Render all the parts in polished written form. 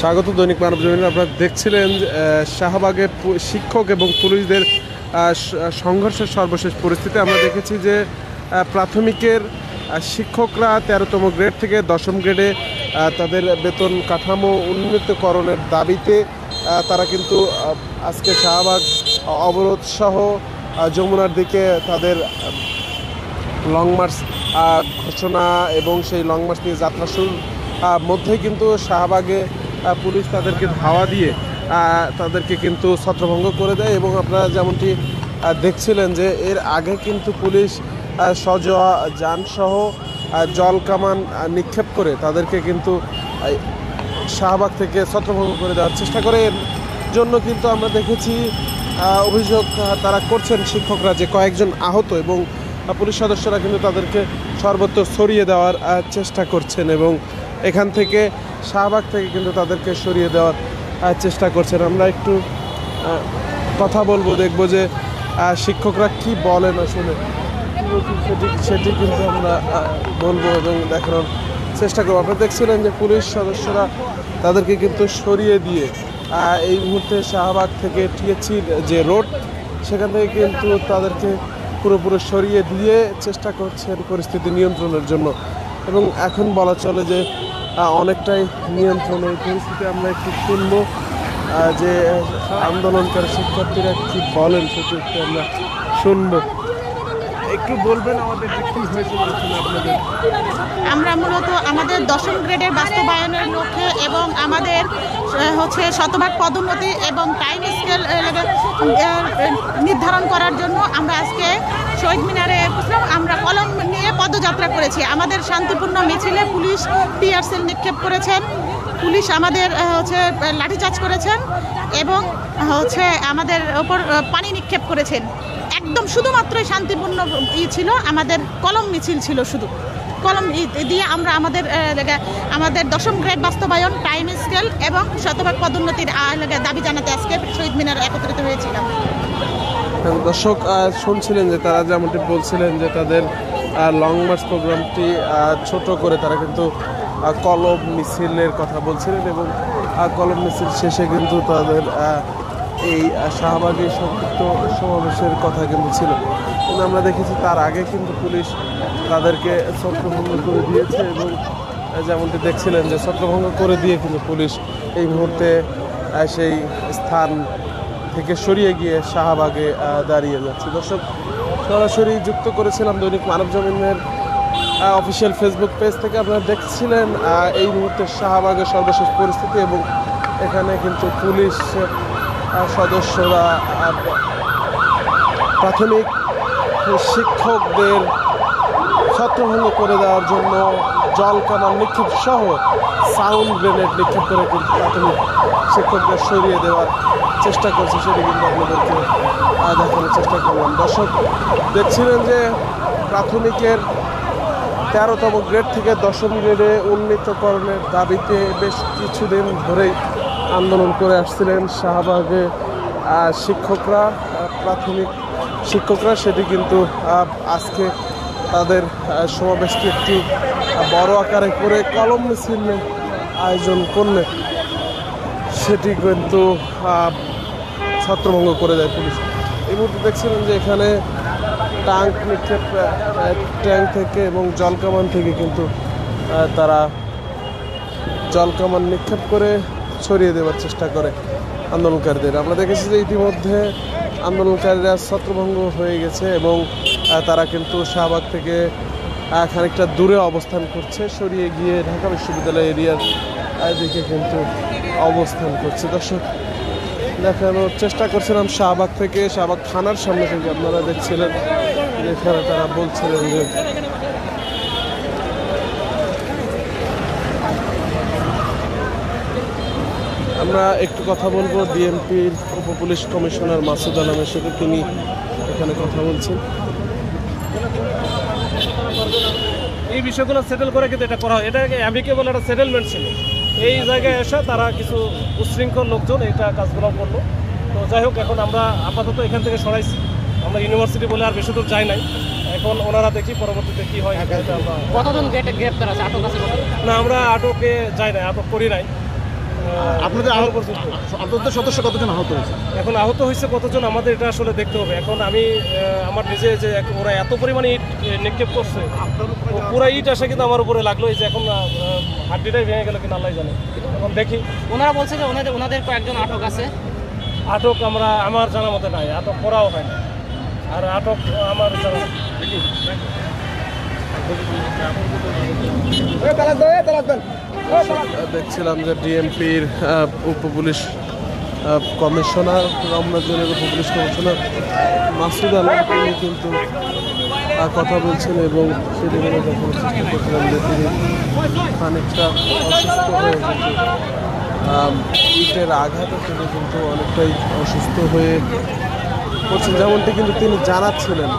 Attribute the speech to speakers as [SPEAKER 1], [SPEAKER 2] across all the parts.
[SPEAKER 1] স্বাগত দৈনিক মানবজমিন। আপনারা দেখছিলেন শাহবাগে শিক্ষক এবং পুলিশদের সংঘর্ষের সর্বশেষ পরিস্থিতি। আমরা দেখেছি যে প্রাথমিকের শিক্ষকরা 13তম গ্রেড থেকে 10ম গ্রেডে তাদের বেতন কাঠামো উন্নীতকরণের দাবিতে তারা কিন্তু আজকে শাহবাগ অবরোধ সহ যমুনার দিকে তাদের লং মার্চ ঘোষণা এবং সেই লং মার্চ নিয়ে যাত্রা শুরুর মধ্যে কিন্তু শাহবাগে পুলিশ তাদেরকে ধাওয়া দিয়ে তাদেরকে কিন্তু ছত্রভঙ্গ করে দেয়। এবং আপনারা যেমনটি দেখছিলেন যে এর আগে কিন্তু পুলিশ সজোয়া যানসহ জল কামান নিক্ষেপ করে তাদেরকে কিন্তু শাহবাগ থেকে ছত্রভঙ্গ করে দেওয়ার চেষ্টা করে। এর জন্য কিন্তু আমরা দেখেছি অভিযোগ তারা করছেন শিক্ষকরা যে কয়েকজন আহত, এবং পুলিশ সদস্যরা কিন্তু তাদেরকে সর্বত্র ছড়িয়ে দেওয়ার চেষ্টা করছেন এবং এখান থেকে শাহবাগ থেকে কিন্তু তাদেরকে সরিয়ে দেওয়ার চেষ্টা করছেন। আমরা একটু কথা বলবো, দেখবো যে শিক্ষকরা কি বলেন আসলে সেটি কিন্তু আমরা বলবো এবং দেখানোর চেষ্টা করবো। আপনারা দেখছিলেন যে পুলিশ সদস্যরা তাদেরকে কিন্তু সরিয়ে দিয়ে এই মুহূর্তে শাহবাগ থেকে টিএচির যে রোড সেখান থেকে কিন্তু তাদেরকে পুরোপুরি সরিয়ে দিয়ে চেষ্টা করছেন পরিস্থিতি নিয়ন্ত্রণের জন্য। এবং এখন বলা চলে যে অনেকটাই নিয়ন্ত্রণ এই পরিস্থিতি। আমরা একটু শুনবো যে আন্দোলনকারী শিক্ষার্থীরা কি বলেন সেটি একটু আমরা শুনবো। একটু বলবেন আমাদের কি হয়েছে আপনাদের?
[SPEAKER 2] আমরা মূলত আমাদের 10ম গ্রেডের বাস্তবায়নের লক্ষ্যে এবং আমাদের শতভাগ পদোন্নতি এবং টাইম স্কেল নির্ধারণ করার জন্য আমরা আজকে শহীদ মিনারে আমরা কলম নিয়ে পদযাত্রা করেছি। আমাদের শান্তিপূর্ণ মিছিলে পুলিশ টিয়ার সেল নিক্ষেপ করেছেন, পুলিশ আমাদের লাঠিচার্জ করেছেন এবং আমাদের ওপর পানি নিক্ষেপ করেছেন। একদম শুধুমাত্রই শান্তিপূর্ণ ছিল, আমাদের কলম মিছিল ছিল, শুধু কলম দিয়ে আমরা আমাদের 10ম গ্রেড বাস্তবায়ন, টাইম স্কেল এবং শতভাগ পদোন্নতির দাবি জানাতে আজকে শহীদ মিনার একত্রিত হয়েছিলাম।
[SPEAKER 1] দর্শক শুনছিলেন যে তারা যেমনটি বলছিলেন যে তাদের লং মার্চ প্রোগ্রামটি ছোট করে তারা কিন্তু কলম মিছিলের কথা বলছিলেন এবং কলম মিছিল শেষে কিন্তু তাদের এই শাহবাগে সংক্ষিপ্ত সমাবেশের কথা কিন্তু ছিল। কিন্তু আমরা দেখেছি তার আগে কিন্তু পুলিশ তাদেরকে ছত্রভঙ্গ করে দিয়েছে এবং যেমনটি দেখছিলেন যে ছত্রভঙ্গ করে দিয়ে কিন্তু পুলিশ এই মুহূর্তে সেই স্থান থেকে সরিয়ে গিয়ে শাহবাগে দাঁড়িয়ে যাচ্ছে। দর্শক সরাসরি যুক্ত করেছিলাম দৈনিক মানবজমিনের অফিসিয়াল ফেসবুক পেজ থেকে। আপনারা দেখছিলেন এই মুহূর্তে শাহবাগের সর্বশেষ পরিস্থিতি এবং এখানে কিন্তু পুলিশ সদস্যরা প্রাথমিক শিক্ষকদের ছত্রভঙ্গ করে দেওয়ার জন্য জল কামান নিক্ষেপ সহ সাউন্ড গ্রেনেড নিক্ষেপ করে কিন্তু প্রাথমিক শিক্ষকদের সরিয়ে দেওয়ার চেষ্টা করছে, সেটি কিন্তু আপনাদেরকে দেখানোর চেষ্টা করলাম। দর্শক দেখছিলেন যে প্রাথমিকের 13তম গ্রেড থেকে 10ম গ্রেডে উন্নীতকরণের দাবিতে বেশ কিছুদিন ধরেই আন্দোলন করে আসছিলেন শাহবাগে শিক্ষকরা, প্রাথমিক শিক্ষকরা। সেটি কিন্তু আজকে তাদের সমাবেশটি একটি বড় আকারে করে কলম মিছিলের আয়োজন করলে সেটি কিন্তু ছত্রভঙ্গ করে দেয় পুলিশ। এই মুহূর্তে দেখছিলেন যে এখানে ট্যাঙ্ক নিক্ষেপ, ট্যাঙ্ক থেকে এবং জলকামান থেকে কিন্তু তারা জলকামান নিক্ষেপ করে ছড়িয়ে দেওয়ার চেষ্টা করে আন্দোলনকারীদের। আমরা দেখেছি যে ইতিমধ্যে আন্দোলনকারীরা ছত্রভঙ্গ হয়ে গেছে এবং তারা কিন্তু শাহবাগ থেকে খানিকটা দূরে অবস্থান করছে, সরিয়ে গিয়ে ঢাকা বিশ্ববিদ্যালয় এরিয়ার দিকে কিন্তু অবস্থান করছে। দর্শক দেখানোর চেষ্টা করছিলাম শাহবাগ থেকে, শাহবাগ থানার সামনে থেকে আপনারা দেখছিলেন যেখানে তারা বলছিলেন যে আমরা একটু কথা বলবো ডিএমপির উপপুলিশ কমিশনার মাসুদ আলমের সাথে, তিনি এখানে কথা বলছেন।
[SPEAKER 3] এই বিষয়গুলো সেটেল করে কিন্তু এটা করা হয়, এটা অ্যামিকেবল একটা সেটেলমেন্ট ছিল। এই জায়গায় এসে তারা কিছু উচ্ছৃঙ্খল লোকজন এটা কাজগুলো করলো। তো যাই হোক, এখন আমরা আপাতত এখান থেকে সরাইছি, আমরা ইউনিভার্সিটি বলে আর বেশি দূর যাই নাই। এখন ওনারা দেখি পরবর্তীতে কি হয়।
[SPEAKER 4] কতজন গ্রেপ্তার আছে, আটক আছে?
[SPEAKER 3] না, আমরা আটকে যাই নাই, আটক করি নাই।
[SPEAKER 4] আপনাদের আপনাদের সদস্য কতজন আহত হয়েছে?
[SPEAKER 3] এখন আহত হয়েছে কতজন আমাদের এটা আসলে দেখতে হবে। এখন আমি আমার নিজে যে ওরা এত পরিমাণে ইট নিক্ষেপ করছে, পুরো ইট আসে কিন্তু আমার উপরে লাগলো। এই যে এখন হাড্ডিটাই ভেঙে গেল কিনা আল্লাহ জানে। এখন দেখি।
[SPEAKER 5] ওনারা বলছে যে ওনাদের কয়েকজন আটক আছে।
[SPEAKER 3] আটক আমার জানা মতে নাই, আটক করাও হয় না। আর আটক আমার জানা
[SPEAKER 1] দেখছিলাম যে ডিএমপির উপ পুলিশ কমিশনার রমনা জোনের উপ পুলিশ কমিশনার মাসুদ আলম তিনি কিন্তু কথা বলছেন এবং সেদিকে দেখানোর চেষ্টা করছিলেন যে তিনি খানিকটা অসুস্থ হয়ে কিন্তু ইটের আঘাতে তিনি কিন্তু অনেকটাই অসুস্থ হয়ে পড়ছেন, যেমনটি কিন্তু তিনি জানাচ্ছিলেন।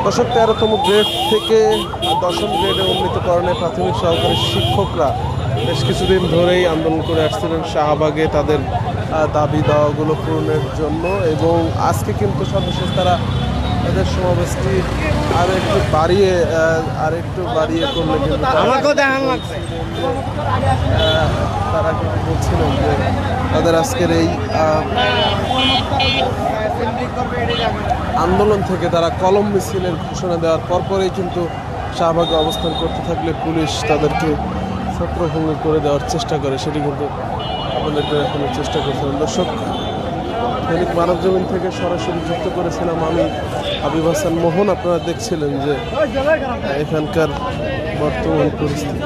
[SPEAKER 1] দশম 13তম গ্রেড থেকে 10ম গ্রেডে উন্নীতকরণে প্রাথমিক সহকারী শিক্ষকরা বেশ কিছুদিন ধরেই আন্দোলন করে আসছিলেন শাহবাগে তাদের দাবি দাওয়াগুলো পূরণের জন্য, এবং আজকে কিন্তু সর্বশেষ তারা তাদের সমাবেশটি আরেকটু বাড়িয়ে করলে কিন্তু তারা কিন্তু বলছিলেন যে তাদের আজকের এই আন্দোলন থেকে তারা কলম মিছিলের ঘোষণা দেওয়ার পরপরই কিন্তু শাহবাগে অবস্থান করতে থাকলে পুলিশ তাদেরকে ছত্রভঙ্গ করে দেওয়ার চেষ্টা করে, সেটি কিন্তু আপনাদেরকে দেখানোর চেষ্টা করছিলাম। দর্শক, দৈনিক মানবজমিন থেকে সরাসরি যুক্ত করেছিলাম আমি হাবিব হাসান মোহন। আপনারা দেখছিলেন যে এখানকার বর্তমান পরিস্থিতি।